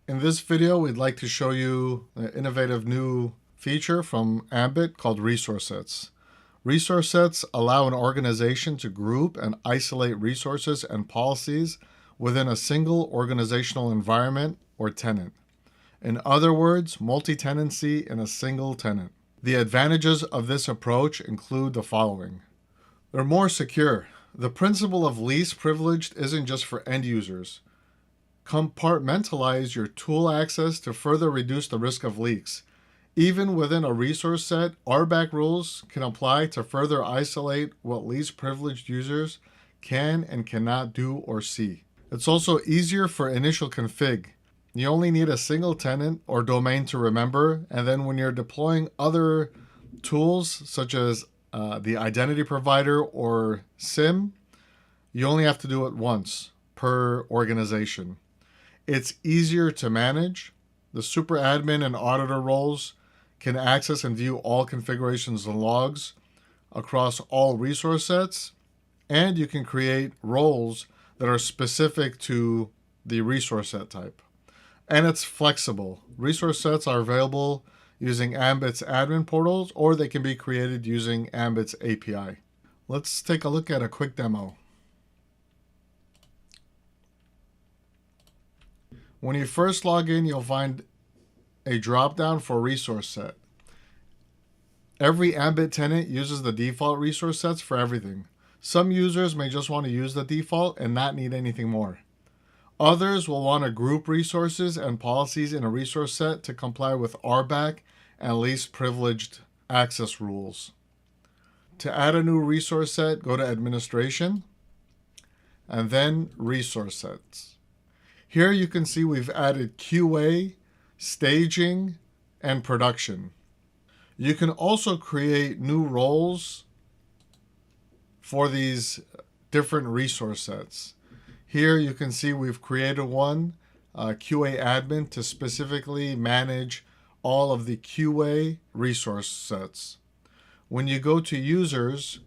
In this video, we'd like to show you an innovative new feature from Aembit called resource sets. Resource sets allow an organization to group and isolate resources and policies within a single organizational environment or tenant. In other words, multi-tenancy in a single tenant. The advantages of this approach include the following. They're more secure. The principle of least privileged isn't just for end users. Compartmentalize your tool access to further reduce the risk of leaks. Even within a resource set, RBAC rules can apply to further isolate what least privileged users can and cannot do or see. It's also easier for initial config. You only need a single tenant or domain to remember, and then when you're deploying other tools such as the identity provider or SIM, you only have to do it once per organization. It's easier to manage. The super admin and auditor roles can access and view all configurations and logs across all resource sets, and you can create roles that are specific to the resource set type. And it's flexible. Resource sets are available using Aembit's admin portals, or they can be created using Aembit's API. Let's take a look at a quick demo. When you first log in, you'll find a drop-down for resource set. Every Aembit tenant uses the default resource sets for everything. Some users may just want to use the default and not need anything more. Others will want to group resources and policies in a resource set to comply with RBAC and least privileged access rules. To add a new resource set, go to Administration, and then Resource Sets. Here you can see we've added QA, staging, and production. You can also create new roles for these different resource sets. Here you can see we've created one, QA admin, to specifically manage all of the QA resource sets. When you go to users,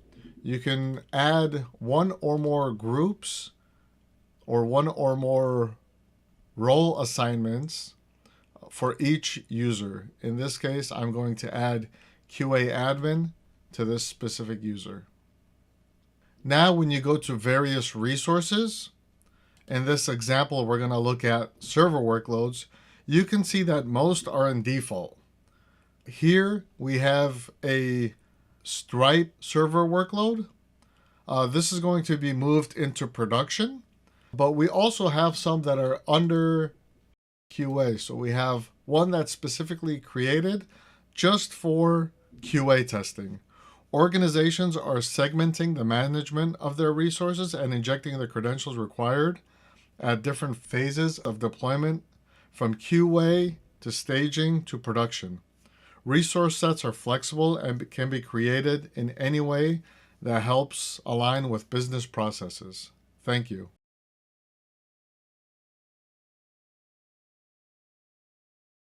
you can add one or more groups or one or more role assignments for each user. In this case, I'm going to add QA admin to this specific user. Now, when you go to various resources, in this example, we're going to look at server workloads. You can see that most are in default. Here we have a Stripe server workload. This is going to be moved into production. But we also have some that are under QA. So we have one that's specifically created just for QA testing. Organizations are segmenting the management of their resources and injecting the credentials required at different phases of deployment, from QA to staging to production. Resource sets are flexible and can be created in any way that helps align with business processes. Thank you.